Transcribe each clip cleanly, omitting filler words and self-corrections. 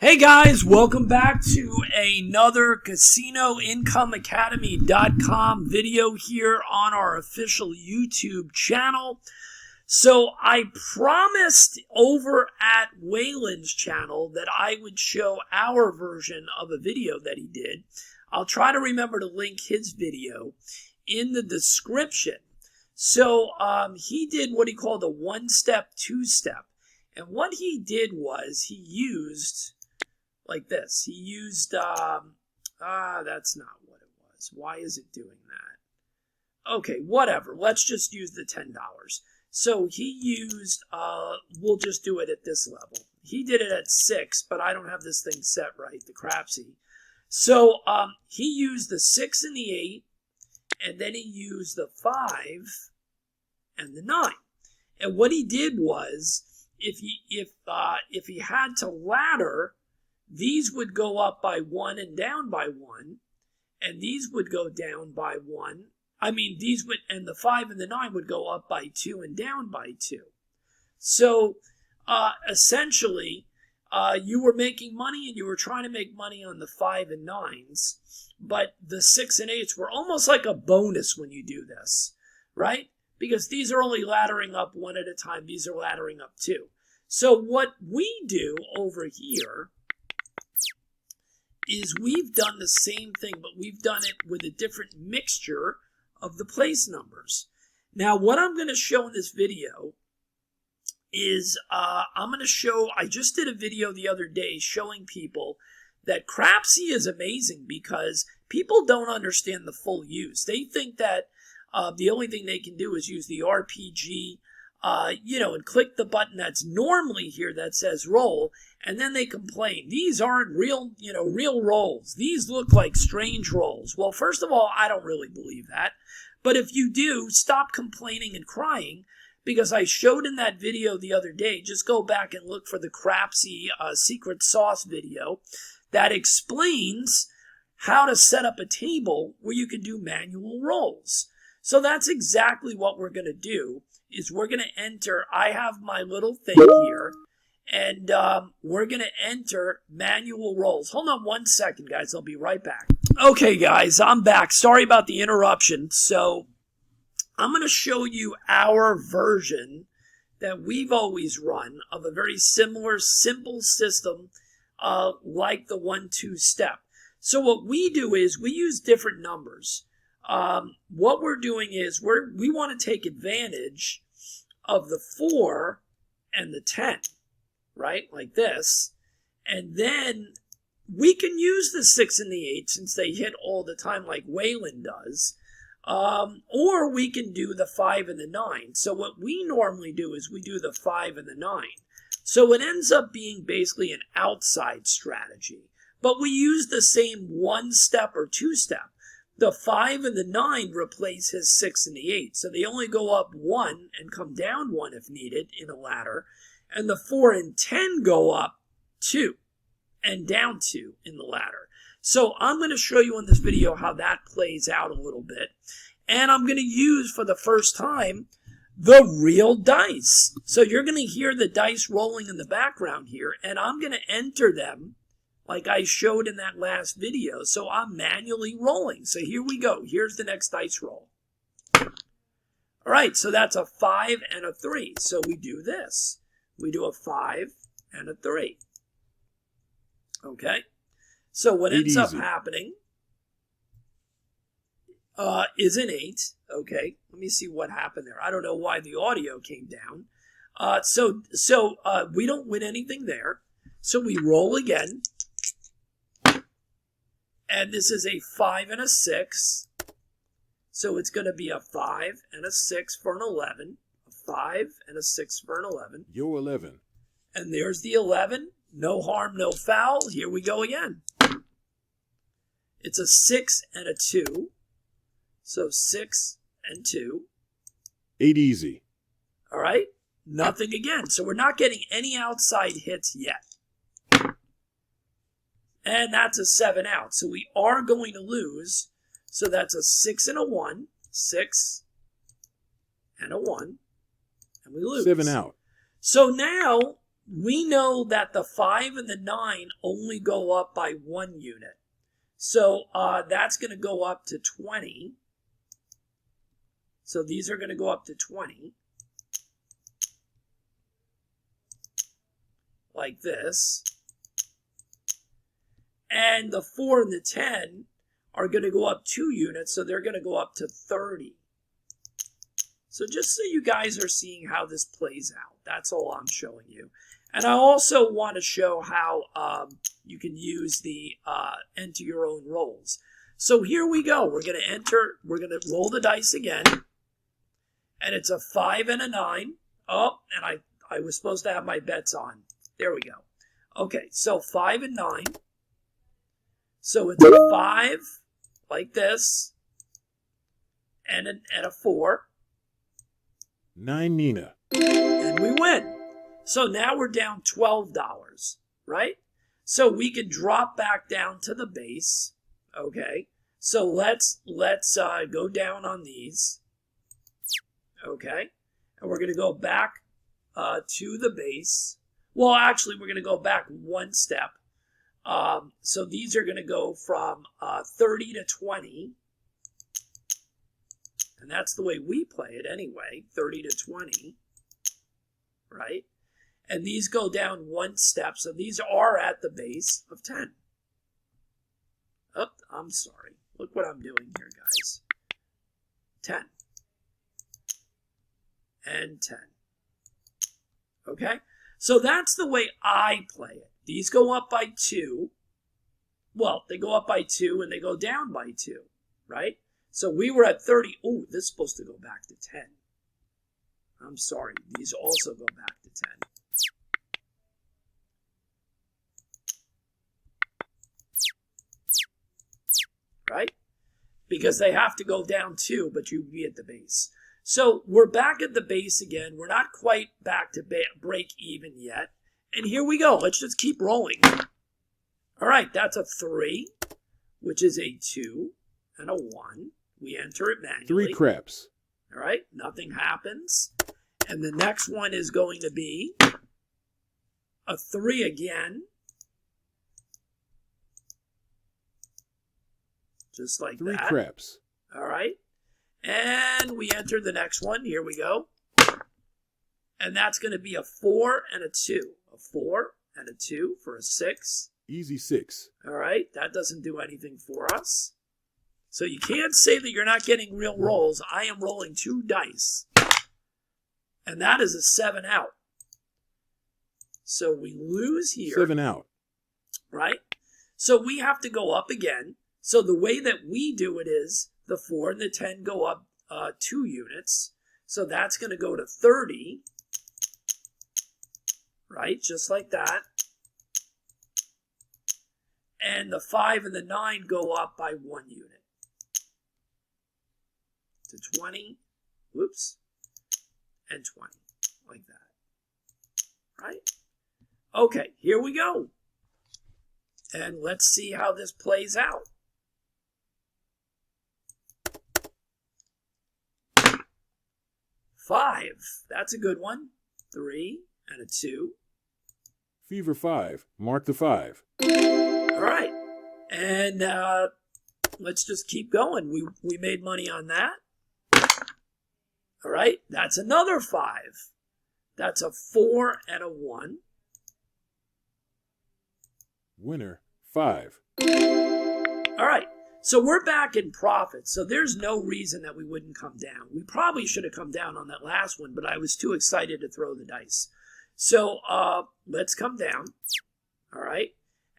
Hey guys, welcome back to another CasinoIncomeAcademy.com video here on our official YouTube channel. So I promised over at Waylon's channel that I would show our version of a video that he did. I'll try to remember to link his video in the description. So he did what he called a one-step, two-step. And what he did was he used... like this. He used, that's not what it was. Why is it doing that? Okay, whatever. Let's just use the $10. So he used, we'll just do it at this level. He did it at 6, but I don't have this thing set right, the crapsy. So he used the 6 and the 8, and then he used the 5 and the 9. And what he did was, if he had to ladder, these would go up by 1 and down by 1, and these would go down by 1. And the 5 and the 9 would go up by 2 and down by 2. So, essentially, you were making money and you were trying to make money on the 5 and 9s, but the 6 and 8s were almost like a bonus when you do this, right? Because these are only laddering up 1 at a time. These are laddering up 2. So what we do over here is we've done the same thing, but we've done it with a different mixture of the place numbers. Now, what I'm going to show in this video is I just did a video the other day showing people that crapsy is amazing because people don't understand the full use. They think that the only thing they can do is use the RPG, and click the button that's normally here that says roll, and then they complain. These aren't real rolls. These look like strange rolls. Well, first of all, I don't really believe that. But if you do, stop complaining and crying, because I showed in that video the other day, just go back and look for the crapsy secret sauce video that explains how to set up a table where you can do manual rolls. So that's exactly what we're going to do. Is we're going to enter, I have my little thing here, and we're going to enter manual rolls. Hold on one second, guys. I'll be right back. Okay, guys, I'm back. Sorry about the interruption. So I'm going to show you our version that we've always run of a very similar, simple system like the 1-2 step. So what we do is we use different numbers. What we're doing is we want to take advantage of the 4 and the 10, right? Like this. And then we can use the 6 and the 8 since they hit all the time like Waylon does. Or we can do the 5 and the 9. So what we normally do is we do the 5 and the 9. So it ends up being basically an outside strategy. But we use the same 1-step or 2-step. The 5 and the 9 replace his 6 and the 8. So they only go up 1 and come down 1 if needed in a ladder. And the 4 and 10 go up 2 and down 2 in the ladder. So I'm going to show you in this video how that plays out a little bit. And I'm going to use for the first time the real dice. So you're going to hear the dice rolling in the background here. And I'm going to enter them like I showed in that last video. So I'm manually rolling. So here we go. Here's the next dice roll. All right, so that's a 5 and a 3. So we do this. We do a 5 and a 3. Okay? So what ends up happening is an 8. Okay, let me see what happened there. I don't know why the audio came down. So we don't win anything there. So we roll again. And this is a 5 and a 6. So it's going to be a 5 and a 6 for an 11. A 5 and a 6 for an 11. You're 11. And there's the 11. No harm, no foul. Here we go again. It's a 6 and a 2. So 6 and 2. 8 easy. All right. Nothing again. So we're not getting any outside hits yet. And that's a 7 out. So we are going to lose. So that's a 6 and a 1. 6 and a 1. And we lose. 7 out. So now we know that the 5 and the 9 only go up by 1 unit. So that's going to go up to 20. So these are going to go up to 20. Like this. And the 4 and the 10 are going to go up 2 units, so they're going to go up to 30. So just so you guys are seeing how this plays out, that's all I'm showing you. And I also want to show how you can use the enter your own rolls. So here we go. We're going to roll the dice again. And it's a 5 and a 9. Oh, and I was supposed to have my bets on. There we go. Okay, so 5 and 9. So it's a 5, like this, and a 4. 9 Nina. And we win. So now we're down $12, right? So we can drop back down to the base. Okay. So let's go down on these. Okay. And we're going to go back to the base. Well, actually, we're going to go back one step. So these are going to go from 30 to 20. And that's the way we play it anyway, 30 to 20, right? And these go down one step, so these are at the base of 10. Oh, I'm sorry. Look what I'm doing here, guys. 10. And 10. Okay? So that's the way I play it. These go up by 2. Well, they go up by 2 and they go down by 2, right? So we were at 30. Oh, this is supposed to go back to 10. I'm sorry. These also go back to 10. Right? Because they have to go down 2, but you'd be at the base. So we're back at the base again. We're not quite back to break even yet. And here we go. Let's just keep rolling. All right, that's a 3, which is a 2 and a 1. We enter it manually. 3 craps. All right, nothing happens. And the next one is going to be a 3 again. Just like 3 that. 3 craps. All right. And we enter the next one. Here we go. And that's going to be a 4 and a 2. A 4 and a 2 for a 6. Easy 6. All right. That doesn't do anything for us. So you can't say that you're not getting real rolls. I am rolling 2 dice. And that is a 7 out. So we lose here. 7 out. Right? So we have to go up again. So the way that we do it is the 4 and the 10 go up 2 units. So that's going to go to 30. Right? Just like that. And the 5 and the 9 go up by 1 unit. To 20. Whoops. And 20. Like that. Right? Okay, here we go. And let's see how this plays out. 5. That's a good one. 3 and a 2. Fever 5. Mark the 5. All right. And let's just keep going. We made money on that. All right. That's another 5. That's a 4 and a 1. Winner 5. All right. So we're back in profit. So there's no reason that we wouldn't come down. We probably should have come down on that last one, but I was too excited to throw the dice. So let's come down. All right.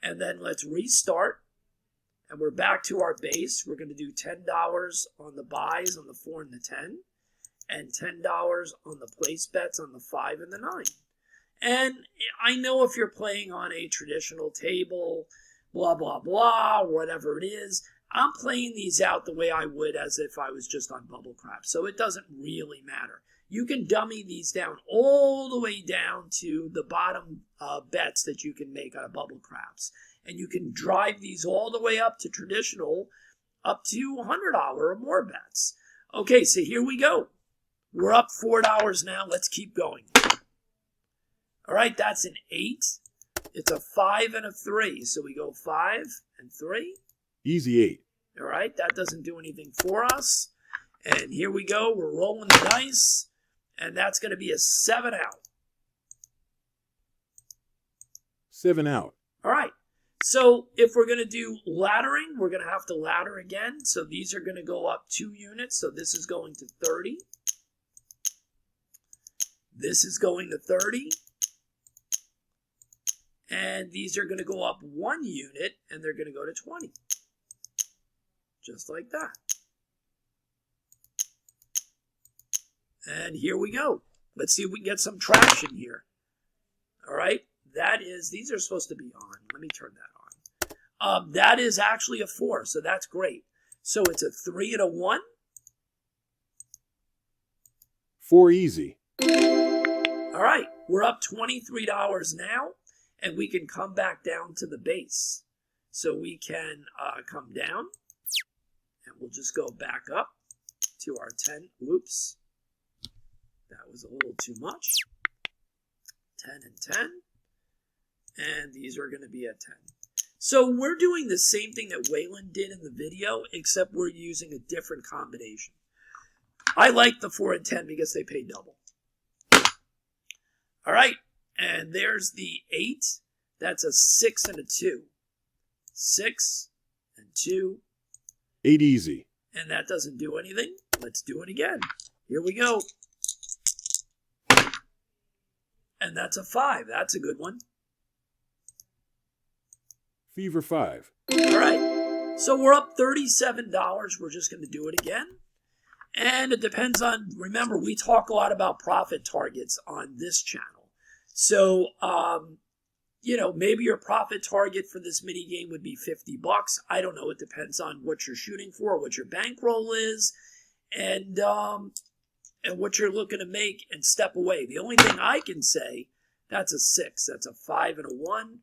And then let's restart. And we're back to our base. We're going to do $10 on the buys on the 4 and the 10. And $10 on the place bets on the 5 and the 9. And I know if you're playing on a traditional table, blah, blah, blah, whatever it is, I'm playing these out the way I would as if I was just on bubble crap. So it doesn't really matter. You can dummy these down all the way down to the bottom bets that you can make out of bubble craps. And you can drive these all the way up to traditional, up to $100 or more bets. Okay, so here we go. We're up $4 now. Let's keep going. All right, that's an 8. It's a 5 and a 3. So we go 5 and 3. Easy 8. All right, that doesn't do anything for us. And here we go. We're rolling the dice. And that's going to be a 7 out. 7 out. All right. So if we're going to do laddering, we're going to have to ladder again. So these are going to go up 2 units. So this is going to 30. This is going to 30. And these are going to go up 1 unit, and they're going to go to 20. Just like that. And here we go. Let's see if we can get some traction here. All right. That is, these are supposed to be on. Let me turn that on. That is actually a 4, so that's great. So it's a 3 and a 1. 4 easy. All right. We're up $23 now, and we can come back down to the base. So we can come down, and we'll just go back up to our 10. Whoops. That was a little too much. 10 and 10. And these are going to be at 10. So we're doing the same thing that Waylon did in the video, except we're using a different combination. I like the 4 and 10 because they pay double. All right. And there's the 8. That's a 6 and a 2. 6 and 2. 8 easy. And that doesn't do anything. Let's do it again. Here we go. And that's a 5. That's a good one. Fever 5. All right. So we're up $37. We're just going to do it again. And it depends on, remember, we talk a lot about profit targets on this channel. So, maybe your profit target for this mini game would be $50. I don't know. It depends on what you're shooting for, what your bankroll is, and what you're looking to make and step away. The only thing I can say, that's a 6. That's a 5 and a 1.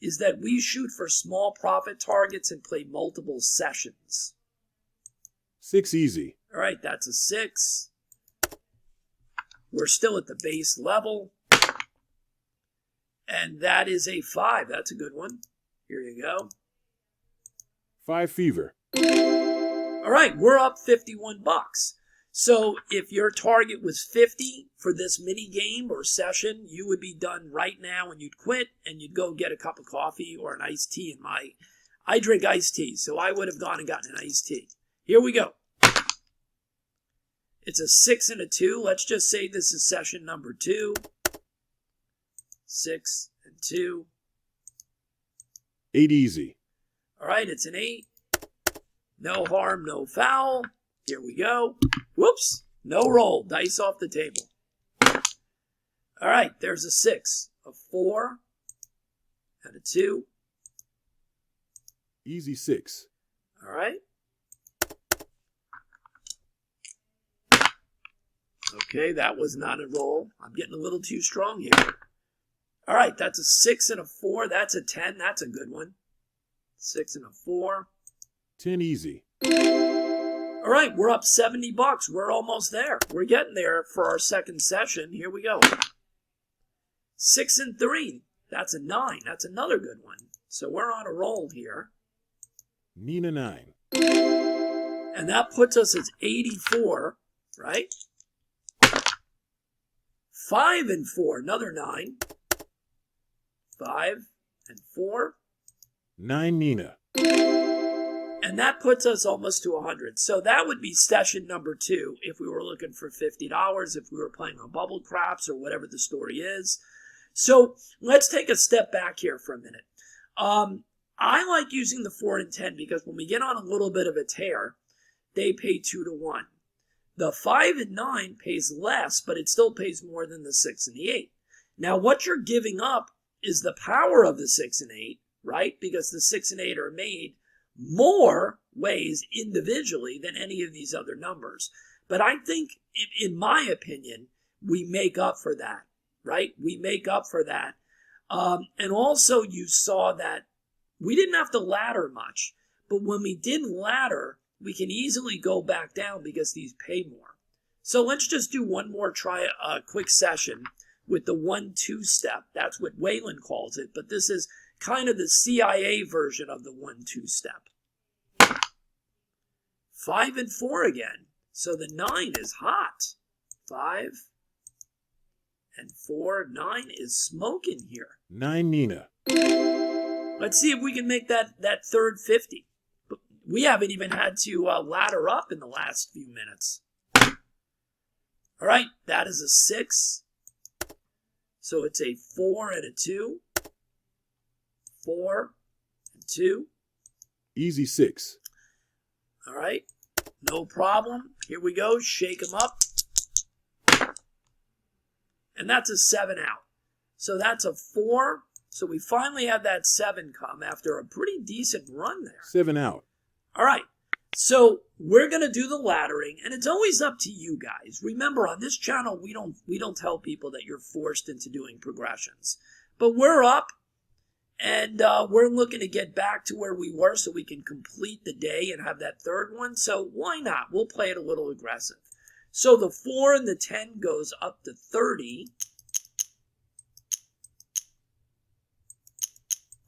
Is that we shoot for small profit targets and play multiple sessions. 6 easy. All right, that's a 6. We're still at the base level. And that is a 5. That's a good one. Here you go. 5 fever. All right, we're up $51. So if your target was 50 for this mini game or session, you would be done right now and you'd quit and you'd go get a cup of coffee or an iced tea. I drink iced tea, so I would have gone and gotten an iced tea. Here we go. It's a 6 and a 2. Let's just say this is session number 2. 6 and 2. 8 easy. All right, it's an 8. No harm, no foul. Here we go. Whoops. No roll. Dice off the table. All right, there's a 6, a 4, and a 2. Easy 6. All right. Okay, that was not a roll. I'm getting a little too strong here. All right, that's a 6 and a 4. That's a 10. That's a good one. 6 and a 4. 10 easy. All right, we're up $70. We're almost there. We're getting there for our second session. Here we go. 6 and 3. That's a 9. That's another good one. So we're on a roll here. Nina 9. And that puts us at 84, right? 5 and 4, another 9. 5 and 4. 9 Nina. And that puts us almost to 100. So that would be session number 2 if we were looking for $50, if we were playing on bubble craps or whatever the story is. So let's take a step back here for a minute. I like using the 4 and 10 because when we get on a little bit of a tear, they pay 2 to 1. The 5 and 9 pays less, but it still pays more than the 6 and the 8. Now what you're giving up is the power of the 6 and 8, right? Because the 6 and 8 are made more ways individually than any of these other numbers. But I think, in my opinion, we make up for that, right? We make up for that. And also you saw that we didn't have to ladder much, but when we did ladder, we can easily go back down because these pay more. So let's just do one more quick session. with the 1-2 step. That's what Waylon calls it, but this is kind of the C.I.A. version of the 1-2 step. 5 and 4 again. So the 9 is hot. 5 and 4. 9 is smoking here. 9 Nina. Let's see if we can make that third 50. But we haven't even had to ladder up in the last few minutes. All right, that is a 6. So it's a 4 and a 2. 4 and 2. Easy 6. All right, no problem. Here we go. Shake them up. And that's a 7 out. So that's a 4. So we finally had that 7 come after a pretty decent run there. 7 out. All right. So we're going to do the laddering, and it's always up to you guys. Remember, on this channel, we don't tell people that you're forced into doing progressions. But we're up, and we're looking to get back to where we were so we can complete the day and have that third one. So why not? We'll play it a little aggressive. So the 4 and the 10 goes up to 30.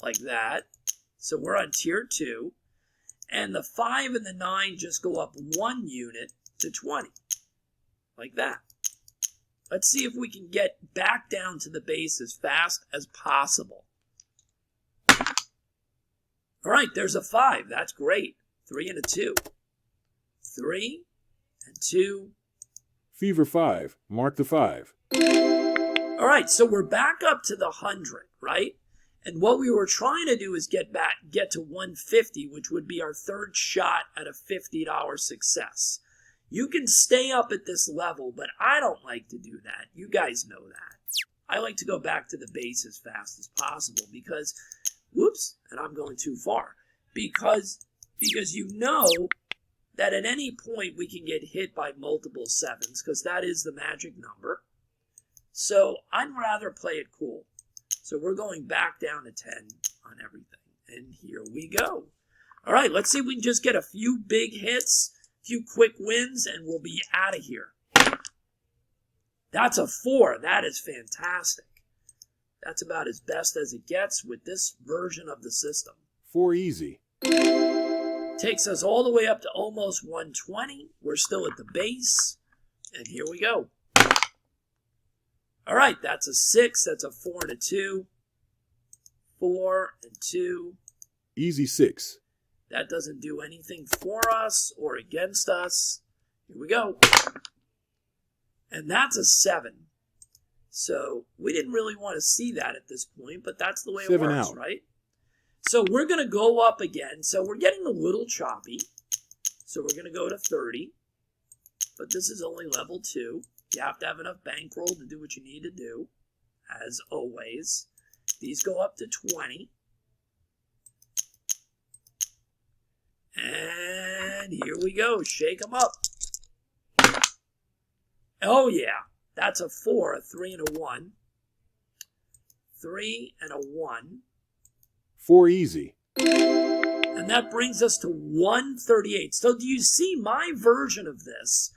Like that. So we're on tier 2. And the 5 and the 9 just go up 1 unit to 20. Like that. Let's see if we can get back down to the base as fast as possible. All right, there's a 5. That's great. 3 and a 2. 3 and 2. Fever 5. Mark the 5. All right, so we're back up to the 100, right? And what we were trying to do is get to 150, which would be our third shot at a $50 success. You can stay up at this level, but I don't like to do that. You guys know that. I like to go back to the base as fast as possible because, whoops, and I'm going too far. Because you know that at any point we can get hit by multiple 7s because that is the magic number. So I'd rather play it cool. So we're going back down to 10 on everything. And here we go. All right, let's see if we can just get a few big hits, a few quick wins, and we'll be out of here. That's a 4. That is fantastic. That's about as best as it gets with this version of the system. 4 easy. Takes us all the way up to almost 120. We're still at the base. And here we go. All right, that's a 6. That's a 4 and a 2. 4 and 2. Easy 6. That doesn't do anything for us or against us. Here we go. And that's a 7. So we didn't really want to see that at this point, but that's the way it 7 works, out. right? So we're going to go up again. So we're getting a little choppy. So we're going to go to 30. But this is only level 2. You have to have enough bankroll to do what you need to do, as always. These go up to 20. And here we go. Shake them up. Oh, yeah. That's a 4, a 3 and a 1. 3 and a 1. 4 easy. And that brings us to 138. So do you see my version of this?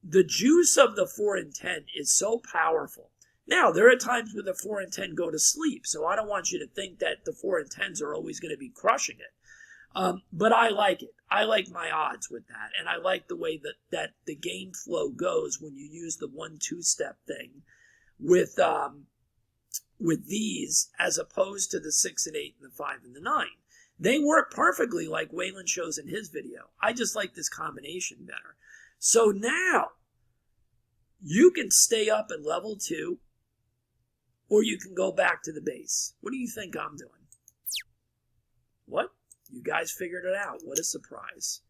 The juice of the 4 and 10 is so powerful. Now, there are times where the 4 and 10 go to sleep, so I don't want you to think that the 4 and 10s are always going to be crushing it. But I like it. I like my odds with that, and I like the way that the game flow goes when you use the 1-2 step thing with these as opposed to the 6 and 8 and the 5 and the 9. They work perfectly like Waylon shows in his video. I just like this combination better. So now, you can stay up at level 2, or you can go back to the base. What do you think I'm doing? What? You guys figured it out. What a surprise.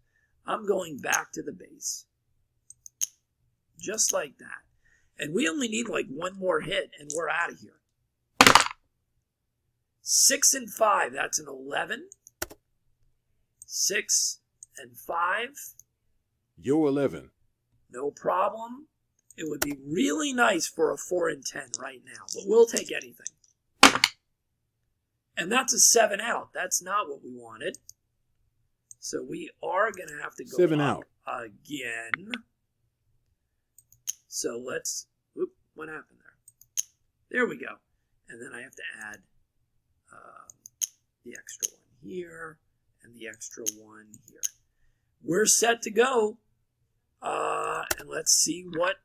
I'm going back to the base. Just like that. And we only need like one more hit, and we're out of here. 6 and 5, that's an 11. 6 and 5. Yo 11. No problem. It would be really nice for a 4 and 10 right now, but we'll take anything. And that's a 7 out. That's not what we wanted. So we are going to have to go 7 up out. Again. So let's... Oop, what happened there? There we go. And then I have to add the extra one here and the extra one here. We're set to go. And let's see what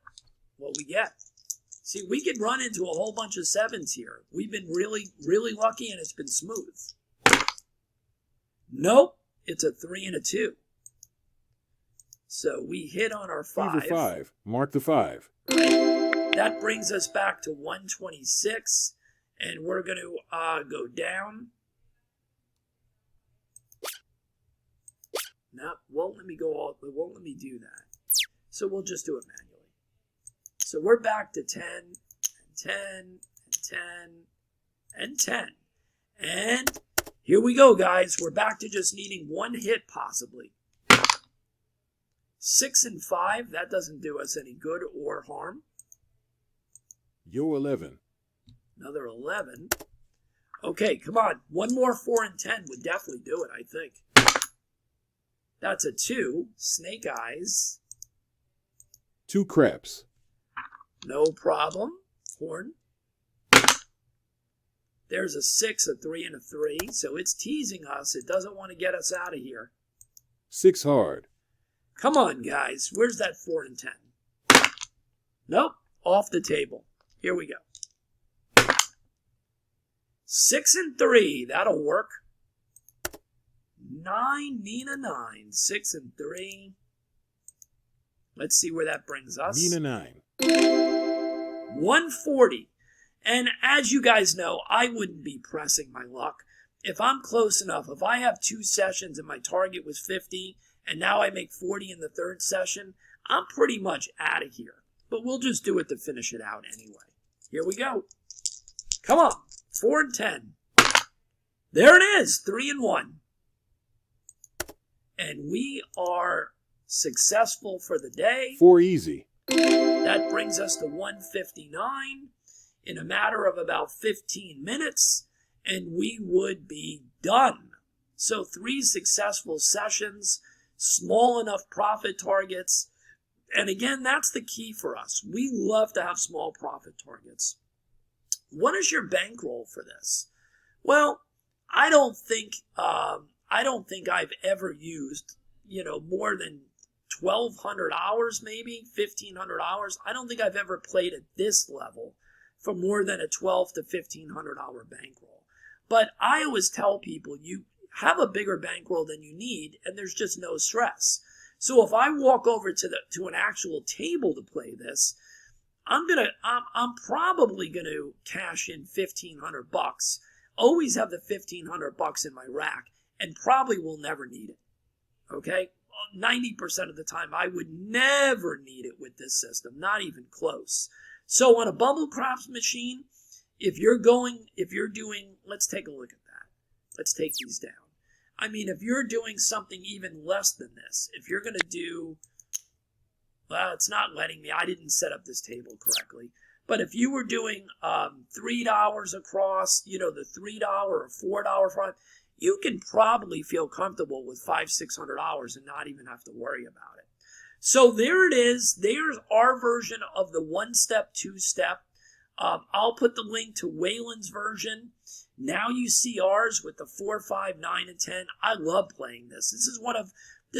we get. See, we could run into a whole bunch of 7s here. We've been really, really lucky, and it's been smooth. Nope, it's a 3 and a 2. So we hit on our 5. Fever 5. Mark the 5. Right? That brings us back to 126, and we're going to go down. No, won't let me do that. So we'll just do it manually. So we're back to 10, and 10, and 10, and 10. And here we go, guys. We're back to just needing one hit, possibly. 6 and 5, that doesn't do us any good or harm. Yo 11. Another 11. Okay, come on. One more 4 and 10 would definitely do it, I think. That's a 2. Snake eyes. 2 craps. No problem. Horn. There's a 6, a 3, and a 3. So it's teasing us. It doesn't want to get us out of here. 6 hard. Come on, guys. Where's that 4 and 10? Nope. Off the table. Here we go. 6 and 3. That'll work. 9, Nina 9. 6 and 3. Let's see where that brings us. Nina 9. 140. And as you guys know, I wouldn't be pressing my luck. If I'm close enough, if I have 2 sessions and my target was 50, and now I make 40 in the 3rd session, I'm pretty much out of here. But we'll just do it to finish it out anyway. Here we go. Come on. 4 and 10. There it is. 3 and 1. And we are successful for the day. 4 easy. That brings us to 159 in a matter of about 15 minutes, and we would be done. So 3 successful sessions, small enough profit targets. And again, that's the key for us. We love to have small profit targets. What is your bankroll for this? Well, I don't think I've ever used, more than 1,200 hours, maybe 1,500 hours. I don't think I've ever played at this level for more than a 1,200 to 1,500 hour bankroll. But I always tell people you have a bigger bankroll than you need, and there's just no stress. So if I walk over to an actual table to play this, I'm probably gonna cash in $1,500. Always have the $1,500 in my rack, and probably will never need it. Okay, 90% of the time I would never need it with this system, not even close. So on a bubble craps machine, if you're doing, let's take a look at that. Let's take these down. I mean, if you're doing something even less than this, if you're going to do, well, it's not letting me. I didn't set up this table correctly. But if you were doing $3 across, the $3 or $4 front, you can probably feel comfortable with $500-600 and not even have to worry about it. So there it is. There's our version of the 1-step, 2-step. I'll put the link to Waylon's version. Now you see ours with the 4, 5, 9, and 10. I love playing this. This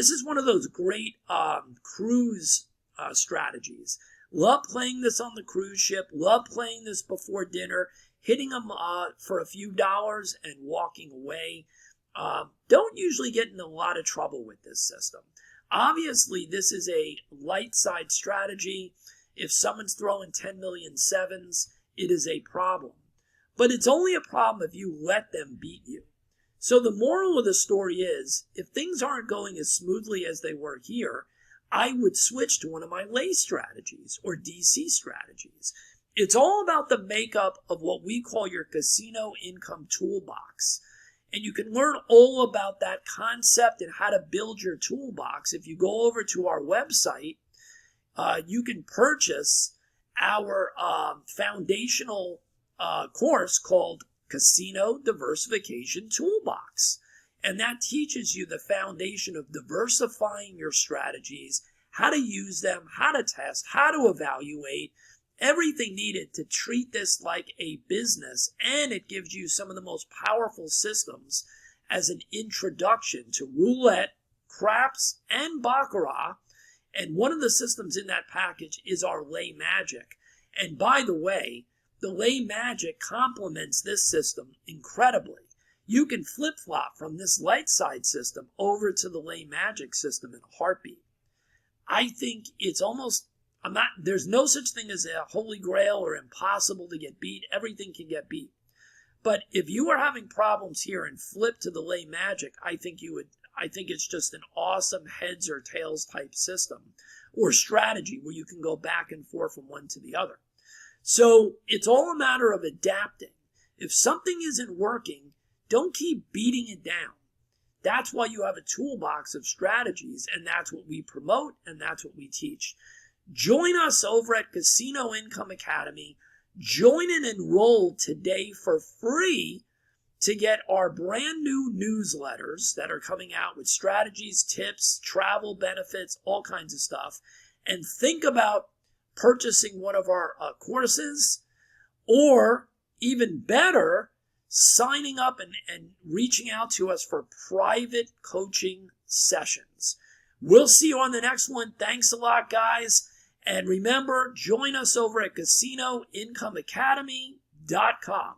is one of those great cruise strategies. Love playing this on the cruise ship. Love playing this before dinner, hitting them for a few dollars and walking away. Don't usually get in a lot of trouble with this system. Obviously, this is a light side strategy. If someone's throwing 10 million 7s, it is a problem. But it's only a problem if you let them beat you. So the moral of the story is, if things aren't going as smoothly as they were here, I would switch to one of my lay strategies or DC strategies. It's all about the makeup of what we call your casino income toolbox. And you can learn all about that concept and how to build your toolbox. If you go over to our website, you can purchase our foundational course called Casino Diversification Toolbox. And that teaches you the foundation of diversifying your strategies, how to use them, how to test, how to evaluate, everything needed to treat this like a business, and it gives you some of the most powerful systems as an introduction to roulette, craps, and baccarat. And one of the systems in that package is our lay magic. And by the way, the lay magic complements this system incredibly. You can flip-flop from this light side system over to the lay magic system in a heartbeat. I think it's almost, there's no such thing as a holy grail or impossible to get beat. Everything can get beat. But if you are having problems here and flip to the lay magic, I think it's just an awesome heads or tails type system or strategy where you can go back and forth from one to the other. So it's all a matter of adapting. If something isn't working, don't keep beating it down. That's why you have a toolbox of strategies, and that's what we promote, and that's what we teach. Join us over at Casino Income Academy. Join and enroll today for free to get our brand new newsletters that are coming out with strategies, tips, travel benefits, all kinds of stuff. And think about purchasing one of our courses, or even better, signing up and reaching out to us for private coaching sessions. We'll see you on the next one. Thanks a lot, guys. And remember, join us over at CasinoIncomeAcademy.com.